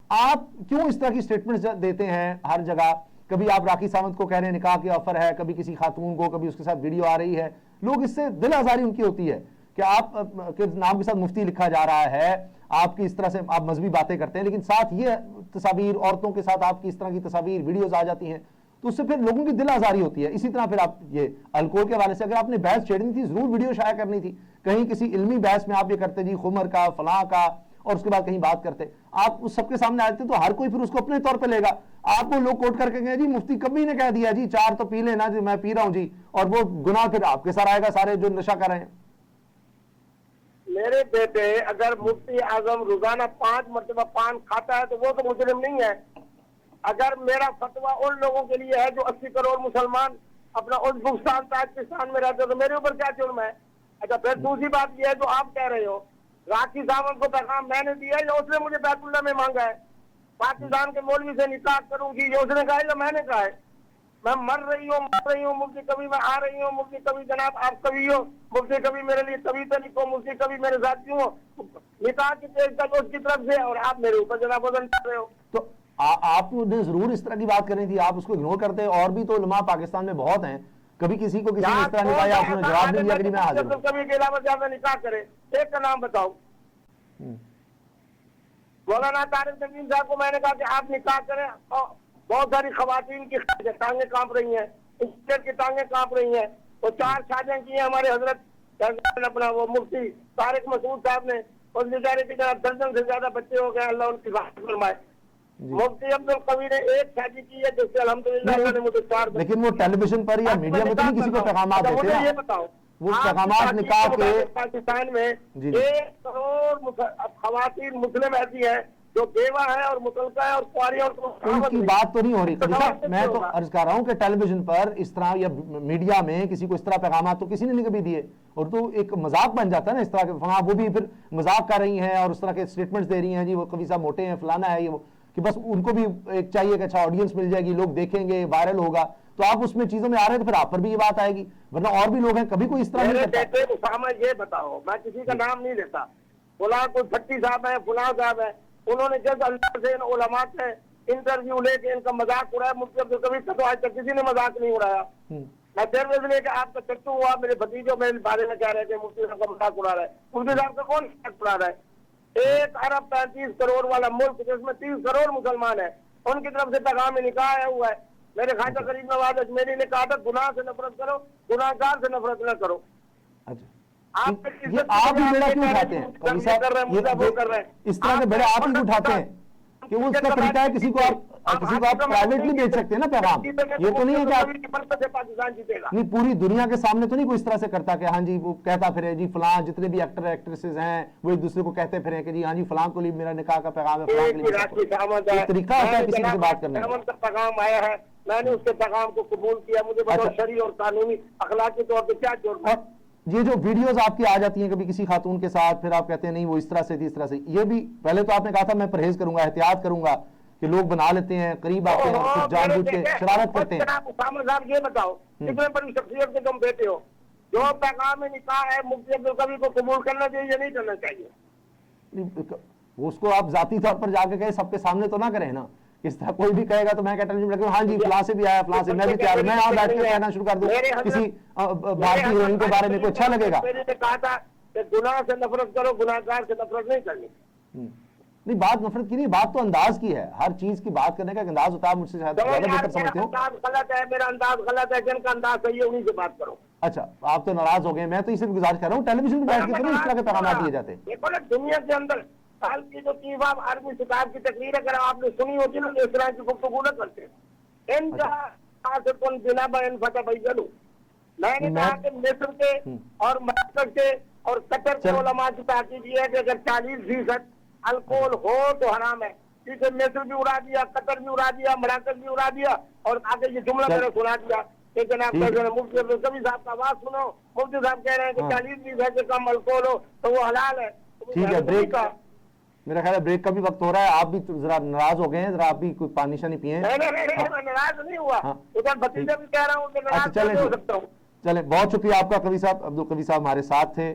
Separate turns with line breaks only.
آپ کیوں اس طرح کی سٹیٹمنٹس دیتے ہیں ہر جگہ؟ کبھی آپ راکھی ساونت کو کہہ رہے ہیں نکاح کے آفر ہے، کبھی کسی خاتون کو، کبھی اس کے ساتھ ویڈیو آ رہی ہے، لوگ اس سے دل آزاری ان کی ہوتی ہے کہ آپ کے نام کے ساتھ مفتی لکھا جا رہا ہے، آپ کی اس طرح سے آپ مذہبی باتیں کرتے ہیں، لیکن ساتھ یہ تصاویر عورتوں کے ساتھ آپ کی اس طرح کی تصاویر ویڈیوز آ جاتی ہیں، تو اس سے پھر لوگوں کی دل آزاری ہوتی ہے۔ اسی طرح پھر آپ یہ الکوہل کے حوالے سے اگر آپ نے بحث چھیڑنی تھی ضرور ویڈیو شائع کرنی تھی، کہیں کسی علمی بحث میں آپ یہ کرتے جی خمر کا فلاں کا، اور اس کے بعد کہیں بات کرتے، آپ اس سب کے سامنے آتے تو ہر کوئی پھر اس کو اپنے طور پہ لے گا۔ آپ کو لوگ کوٹ کر کے کہیں جی مفتی کبھی نے کہہ دیا جی 4 تو پی لینا جی میں پی رہا ہوں جی، اور وہ گناہ پھر آپ کے ساتھ آئے گا سارے جو نشہ کر رہے ہیں۔
میرے بیٹے اگر مفتی اعظم روزانہ 5 مرتبہ پان کھاتا ہے تو وہ تو مجرم نہیں ہے۔ اگر میرا فتویٰ ان لوگوں کے لیے ہے جو 80 کروڑ مسلمان اپنا ازبکستان تاجکستان میں رہتے ہیں تو میرے اوپر کیا جرم ہے؟ اچھا پھر دوسری بات یہ ہے جو آپ کہہ رہے ہو راکھی ساونت کو پیغام میں نے دیا یا اس نے مجھے بیت اللہ میں مانگا ہے؟ پاکستان کے مولوی سے نکاح کروں گی یہ اس نے کہا ہے یا میں نے کہا ہے؟ میں مر رہی ہوں مفتی کبھی میں آ رہی ہوں مفتی کبھی جناب آپ کبھی ہو مفتی کبھی میرے لیے کبھی تو لکھو مفتی کبھی میرے ساتھ کیوں ہو، نکاح کی پیش تک اس کی طرف سے اور آپ میرے اوپر جناب وزن کر رہے ہو۔
تو آپ نے ضرور اس طرح کی بات کرنی تھی، آپ اس کو اگنور کرتے، اور بھی تو علماء پاکستان میں بہت ہیں، کبھی کسی کو کسی نے اس طرح نکاح آپ نے جواب نہیں دیا کہ میں حاضر ہوں۔
کبھی کے علاوہ زیادہ نکاح کرے ایک کا نام بتاؤ۔ مولانا طارق نگین صاحب کو میں نے کہا کہ آپ نکاح کریں، بہت ساری خواتین کی ٹانگیں کانپ رہی ہیں، اسٹیٹ کی ٹانگیں کانپ رہی ہیں، وہ 4 شادیاں کی ہیں ہمارے حضرت اپنا وہ مفتی طارق مسعود صاحب نے، اور بیچارے کی طرح درجن سے زیادہ بچے ہو گئے، اللہ ان کی رحمت فرمائے۔ مفتی عبدالقوی نے 1 شادی کی ہے جس سے الحمدللہ اللہ نے مجھے 4 بچے۔
لیکن وہ ٹیلی ویژن پر یا میڈیا میں تو نہیں کسی کو پیغامات دیتے
مجھے
نا؟
یہ بتاؤ
وہ پیغامات نکاح کے
پاکستان میں 1 کروڑ خواتین مسلم ایسی ہیں جو بیوہ ہے اور مطلقہ ہے اور کواری اور
ان کی بات تو نہیں ہو رہی۔ میں تو عرض کر رہا ہوں کہ ٹیلی ویژن پر اس طرح یا میڈیا میں کسی کو اس طرح پیغامات تو کسی نے نہیں کبھی دیے، اور تو ایک مذاق بن جاتا ہے نا اس طرح کے، وہ بھی پھر مذاق کر رہی ہیں اور اس طرح کے سٹیٹمنٹس دے رہی ہیں جی وہ کبھی صاحب موٹے ہیں فلانا ہے یہ وہ، کہ بس ان کو بھی ایک چاہیے کہ اچھا آڈینس مل جائے گی، لوگ دیکھیں گے، وائرل ہوگا، تو آپ اس میں چیزوں میں آ رہے ہیں تو پھر آپ پر بھی یہ بات آئے گی، ورنہ اور بھی لوگ ہیں کبھی کوئی اس طرح نہیں کرتا۔
میرے اسامہ یہ بتاؤ، میں کسی کا نام نہیں لیتا، فلاں کوئی بھٹی صاحب ہے فلاں صاحب ہے، انہوں نے جب اللہ سے ان علماء سے انٹرویو لے کے ان کا مذاق اڑایا، مجھ سے کبھی تو آج تک کسی نے مذاق نہیں اڑایا۔ میں صرف اس لیے کہ آپ کا چچو ہوا میرے بھتیجوں میرے بارے میں کہہ رہے تھے مفتی صاحب کا مذاق اڑا رہا ہے، مفتی صاحب کا کون مذاق اڑا رہا ہے؟ 1 ارب 35 کروڑ والا ملک جس میں 30 کروڑ مسلمان ہیں، ان کی طرف سے پیغام نکاح آیا ہوا ہے۔ میرے خواجہ غریب نواز اجمیری نے کہا تھا گناہ سے نفرت کرو، گناہ گار سے نفرت نہ کرو۔
آپ بھی بیڑا کیوں اٹھاتے ہیں کبھی صاحب؟ اس طرح کے بیڑے آپ ہی اٹھاتے ہیں کہ وہ اس کا طریقہ ہے، کسی کو آپ پرائیویٹلی بیچ سکتے ہیں نا پیغام، یہ تو نہیں ہے کہ آپ نہیں پوری دنیا کے سامنے تو نہیں کوئی اس طرح سے کرتا کہ ہاں جی وہ کہتا پھرے جی فلاں جتنے بھی ایکٹر ایکٹریسز ہیں وہ ایک دوسرے کو کہتے پھرے کہ جی ہاں جی فلاں کو لیے میرا نکاح کا پیغام ہے، فلاں کے لیے ایک طریقہ ہوتا ہے کسی سے بات کرنے کا۔
پیغام آیا ہے، میں نے اس کے پیغام کو قبول کیا، مجھے بطور شرعی اور قانونی اخلاقی طور پہ کیا جرم ہے؟
یہ جو ویڈیوز آپ کی آ جاتی ہیں کبھی کسی خاتون کے ساتھ، پھر آپ کہتے ہیں نہیں وہ اس طرح سے تھی اس طرح سے، یہ بھی پہلے تو آپ نے کہا تھا میں پرہیز کروں گا احتیاط کروں گا کہ لوگ بنا لیتے ہیں قریب آتے ہیں کچھ جان بوجھ کے شرارت کرتے ہیں۔
اسامہ صاحب یہ بتاؤ کتنے بڑی شخصیت کے تم بیٹے ہو، جو پیغام نکاح ہے مفتی عبدالقوی کو قبول کرنا چاہیے یا نہیں کرنا چاہیے؟
اس کو آپ ذاتی طور پر جا کے کہیں سب کے سامنے تو نہ کریں نا، اس طرح کوئی بھی کہے گا تو میں کہتا ہوں ہاں جی فلاں سے بھی آیا فلاں سے، میں بھی تیار ہوں، میں یہاں بیٹھ کے کہنا شروع کر دوں کسی بھارتی ہیروئن کے بارے میں، کوئی اچھا لگے گا؟
میں نے کہا تھا کہ گناہ سے نفرت کرو، گناہ گار سے نفرت نہیں کرنی۔
نہیں بات نفرت کی نہیں، بات تو انداز کی ہے، ہر چیز کی بات کرنے کا ایک انداز ہوتا ہے، مجھ سے زیادہ بہتر سمجھتے ہو۔
انداز غلط ہے، میرا انداز غلط ہے، جن کا انداز صحیح ہے انہیں سے بات کرو۔
اچھا آپ تو ناراض ہو گئے، میں تو اسے گزارش کر رہا ہوں ٹیلی ویژن پہ بیٹھ کے تو اس طرح کے پیغامات دیے جاتے ہیں۔
دیکھو نا دنیا کے اندر سال کی جو 30 عربی کتاب کی تقریر اگر آپ نے سنی ہوتی نا تو اس طرح کی گفتگو نہ کرتے۔ میں نے کہا کہ مصر کے اور مراکش کے اور قطر کے علماء کی تحقیق یہ ہے کہ اگر 40% الکوہل ہو تو حرام ہے، کیونکہ مصر بھی اڑا دیا، قطر بھی اڑا دیا، مراکش بھی اڑا دیا، اور آگے یہ جملہ میں نے سنا دیا کہ جناب مفتی عبدالقوی صاحب کا آواز سنو، مفتی صاحب کہہ رہے ہیں کہ 40% سے کم الکوہل ہو تو وہ حلال ہے۔
ٹھیک ہے بریک کا میرا خیال ہے بریک کا بھی وقت ہو رہا ہے، آپ بھی ذرا ناراض ہو گئے ہیں، ذرا آپ بھی کوئی پانی شانی پیئیں۔
نہیں میں ناراض نہیں ہوا، ادھر بھتیجا بھی کہہ رہا ہوں کہ ناراض نہیں ہو سکتا ہوں۔
چلیں بہت شکریہ آپ کا قوی صاحب، عبدالقوی صاحب ہمارے ساتھ تھے۔